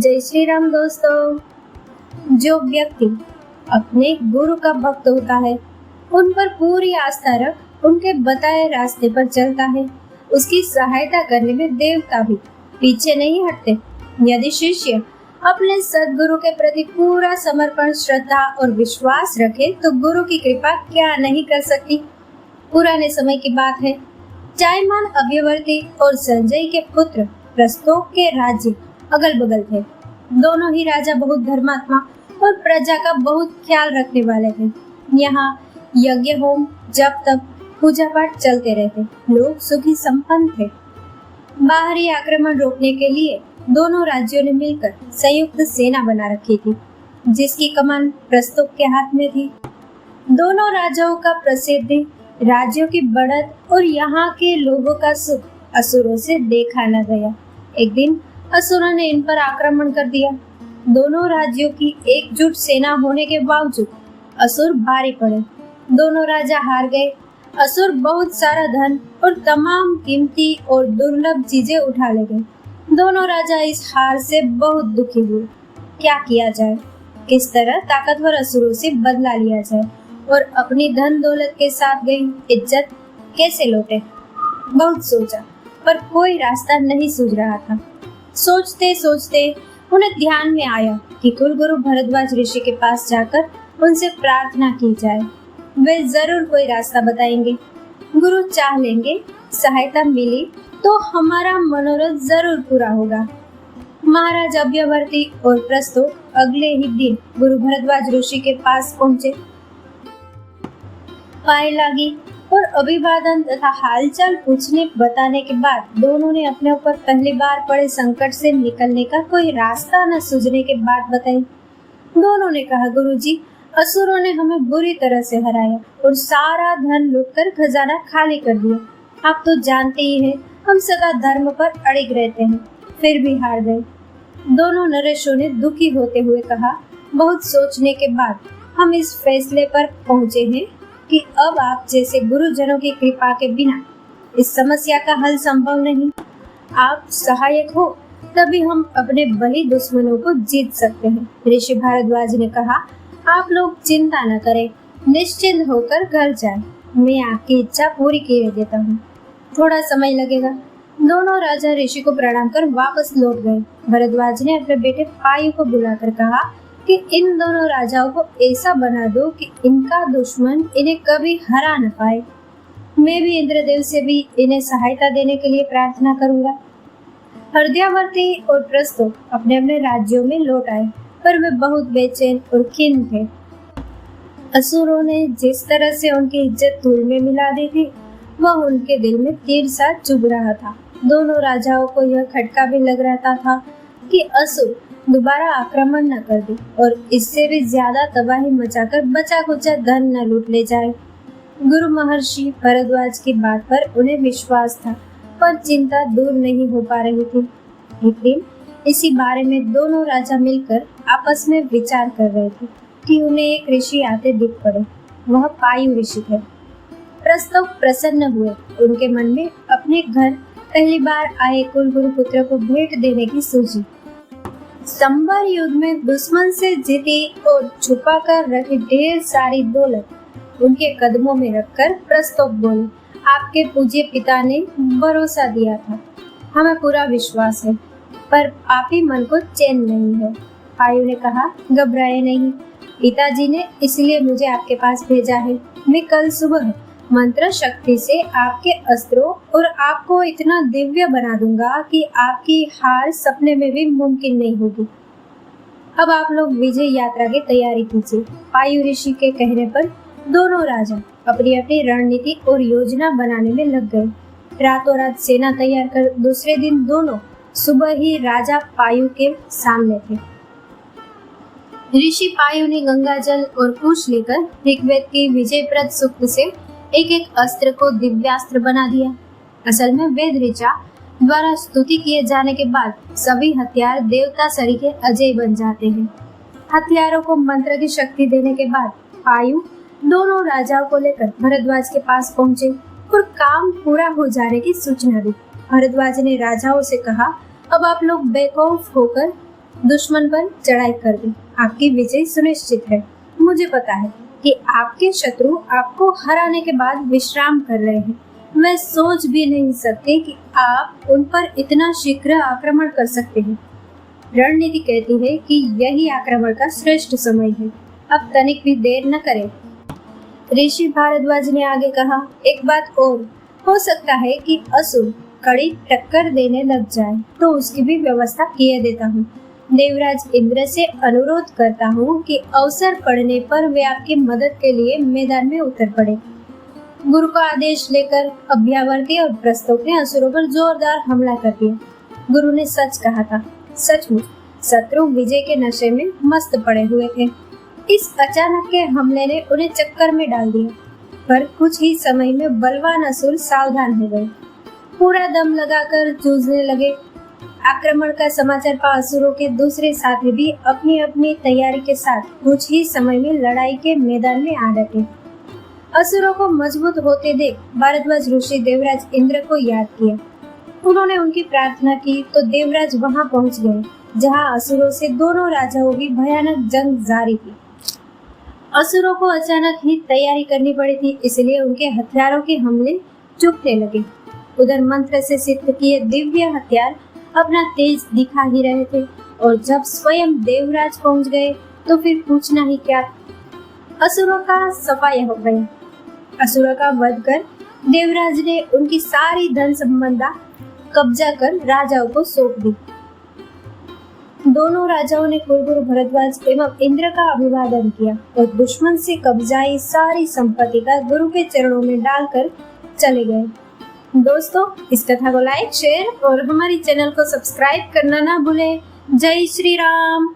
जय श्री राम दोस्तों। जो व्यक्ति अपने गुरु का भक्त होता है, उन पर पूरी आस्था रख उनके बताए रास्ते पर चलता है, उसकी सहायता करने में देवता भी पीछे नहीं हटते। यदि शिष्य अपने सद्गुरु के प्रति पूरा समर्पण, श्रद्धा और विश्वास रखे तो गुरु की कृपा क्या नहीं कर सकती। पुराने समय की बात है, जायमान अभ्यवर्ती और संजय के पुत्र प्रस्तोक के राज्य अगल बगल थे। दोनों ही राजा बहुत धर्मात्मा और प्रजा का बहुत ख्याल रखने वाले थे। यहाँ यज्ञ, होम, जप तप, पूजा पाठ चलते रहते। लोग सुखी संपन्न थे। बाहरी आक्रमण रोकने के लिए दोनों राज्यों ने मिलकर संयुक्त सेना बना रखी थी, जिसकी कमान प्रस्तोक के हाथ में थी। दोनों राजाओं का प्रसिद्धि, राज्यों की बढ़त और यहाँ के लोगों का सुख असुरों से देखा न गया। एक दिन असुरों ने इन पर आक्रमण कर दिया। दोनों राज्यों की एकजुट सेना होने के बावजूद असुर भारी पड़े। दोनों राजा हार गए। असुर बहुत सारा धन और तमाम कीमती और दुर्लभ चीजें उठा ले गए। दोनों राजा इस हार से बहुत दुखी हुए। क्या किया जाए, किस तरह ताकतवर असुरों से बदला लिया जाए और अपनी धन दौलत के साथ गई इज्जत कैसे लौटे। बहुत सोचा, पर कोई रास्ता नहीं सूझ रहा था। सोचते सोचते उन्हें ध्यान में आया कि कुलगुरु भरद्वाज ऋषि के पास जाकर उनसे प्रार्थना की जाए। वे जरूर कोई रास्ता बताएंगे। गुरु चाह लेंगे, सहायता मिली तो हमारा मनोरथ जरूर पूरा होगा। महाराज अभ्यवर्ती और प्रस्तोक अगले ही दिन गुरु भरद्वाज ऋषि के पास पहुंचे। पाए लागी और अभिवादन तथा हालचाल पूछने बताने के बाद दोनों ने अपने ऊपर पहली बार पड़े संकट से निकलने का कोई रास्ता न सूझने के बाद बताई। दोनों ने कहा, गुरुजी, असुरों ने हमें बुरी तरह से हराया और सारा धन लूटकर खजाना खाली कर दिया। आप तो जानते ही हैं, हम सदा धर्म पर अड़िग रहते हैं, फिर भी हार गए। दोनों नरेशों ने दुखी होते हुए कहा, बहुत सोचने के बाद हम इस फैसले पर पहुंचे हैं कि अब आप जैसे गुरुजनों की कृपा के बिना इस समस्या का हल संभव नहीं। आप सहायक हो तभी हम अपने बली दुश्मनों को जीत सकते हैं। ऋषि भारद्वाज ने कहा, आप लोग चिंता न करें, निश्चिंत होकर घर जाएं। मैं आपकी इच्छा पूरी किए देता हूँ। थोड़ा समय लगेगा। दोनों राजा ऋषि को प्रणाम कर वापस लौट गए। भरद्वाज ने अपने बेटे पायु को बुलाकर कहा कि इन दोनों राजाओं को ऐसा बना दो कि इनका दुश्मन इन्हें कभी हरा न पाए। मैं भी इंद्रदेव से भी इन्हें सहायता देने के लिए प्रार्थना करूंगा। हृदयावर्ती और प्रस्तोक अपने अपने राज्यों में लौट आए, पर वे बहुत बेचैन और खिन्न थे। असुरों ने जिस तरह से उनकी इज्जत धूल में मिला दी थी, वह उनके दिल में तीर सा चुभ रहा था। दोनों राजाओं को यह खटका भी लग रहता था कि असुर दोबारा आक्रमण न कर दे और इससे भी ज्यादा तबाही मचाकर बचा खुचा धन न लूट ले जाए। गुरु महर्षि भरद्वाज की बात पर उन्हें विश्वास था, पर चिंता दूर नहीं हो पा रही थी। एक दिन इसी बारे में दोनों राजा मिलकर आपस में विचार कर रहे थे कि उन्हें एक ऋषि आते दिख पड़े। वह पायु ऋषि थे। प्रस्तोक प्रसन्न हुए। उनके मन में अपने घर पहली बार आए कुलगुरु पुत्र को भेंट देने की सूझी। संबर युद्ध में दुश्मन से जीती और छुपा कर रखी ढेर सारी दौलत उनके कदमों में रखकर प्रस्तोक बोले, आपके पूज्य पिता ने भरोसा दिया था, हमें पूरा विश्वास है, पर आप ही मन को चैन नहीं है। पायु ने कहा, घबराए नहीं, पिताजी ने इसलिए मुझे आपके पास भेजा है। मैं कल सुबह मंत्र शक्ति से आपके अस्त्रों और आपको इतना दिव्य बना दूंगा कि आपकी हार सपने में भी मुमकिन नहीं होगी। अब आप लोग विजय यात्रा की तैयारी कीजिए। पायु ऋषि के कहने पर दोनों राजा अपनी अपनी रणनीति और योजना बनाने में लग गए। रातों रात सेना तैयार कर दूसरे दिन दोनों सुबह ही राजा पायु के सामने थे। ऋषि पायु ने गंगा जल और कुश लेकर ऋग्वेद की विजयप्रद सूक्त से एक एक अस्त्र को दिव्यास्त्र बना दिया। असल में वेद ऋचा द्वारा स्तुति किए जाने के बाद सभी हथियार देवता सरीखे अजय बन जाते हैं। हथियारों को मंत्र की शक्ति देने के बाद पायु दोनों राजाओं को लेकर भरद्वाज के पास पहुंचे और काम पूरा हो जाने की सूचना दी। भरद्वाज ने राजाओं से कहा, अब आप लोग बेखौफ होकर दुश्मन पर चढ़ाई कर दी। आपकी विजय सुनिश्चित है। मुझे पता है कि आपके शत्रु आपको हराने के बाद विश्राम कर रहे हैं। मैं सोच भी नहीं सकती कि आप उन पर इतना शीघ्र आक्रमण कर सकते हैं। रणनीति कहती है कि यही आक्रमण का श्रेष्ठ समय है। अब तनिक भी देर न करें। ऋषि भारद्वाज ने आगे कहा, एक बात और, हो सकता है कि असुर कड़ी टक्कर देने लग जाए तो उसकी भी व्यवस्था किए देता हूँ। देवराज इंद्र से अनुरोध करता हूँ कि अवसर पड़ने पर वे आपकी मदद के लिए मैदान में उतर पड़े। गुरु का आदेश लेकर अभ्यावर्ती और प्रस्तोक ने असुरों पर जोरदार हमला कर दिया। गुरु ने सच कहा था। सचमुच शत्रु विजय के नशे में मस्त पड़े हुए थे। इस अचानक के हमले ने उन्हें चक्कर में डाल दिया, पर कुछ ही समय में बलवान असुर सावधान हो गए। पूरा दम लगाकर जूझने लगे। आक्रमण का समाचार पा असुरों के दूसरे साथी भी अपनी अपनी तैयारी के साथ कुछ ही समय में लड़ाई के मैदान में आ डटे। असुरों को मजबूत होते देख भारद्वाज ऋषि देवराज इंद्र को याद किया। उन्होंने उनकी प्रार्थना की तो देवराज वहां पहुंच गए जहां असुरों से दोनों राजाओं की भयानक जंग जारी थी। असुरों को अचानक ही तैयारी करनी पड़ी थी, इसलिए उनके हथियारों के हमले चुकने लगे। उधर मंत्र से सिद्ध किए दिव्य हथियार अपना तेज दिखा ही रहे थे, और जब स्वयं देवराज पहुंच गए तो फिर पूछना ही क्या। असुरों का सफाया हो गया। असुरों का वध कर देवराज ने उनकी सारी धन संपदा कब्जा कर राजाओं को सौंप दी। दोनों राजाओं ने कुलगुरु भरद्वाज एवं इंद्र का अभिवादन किया और दुश्मन से कब्जाई सारी संपत्ति का गुरु के चरणों में डालकर चले गए। दोस्तों, इस कथा को लाइक, शेयर और हमारी चैनल को सब्सक्राइब करना ना भूलें। जय श्री राम।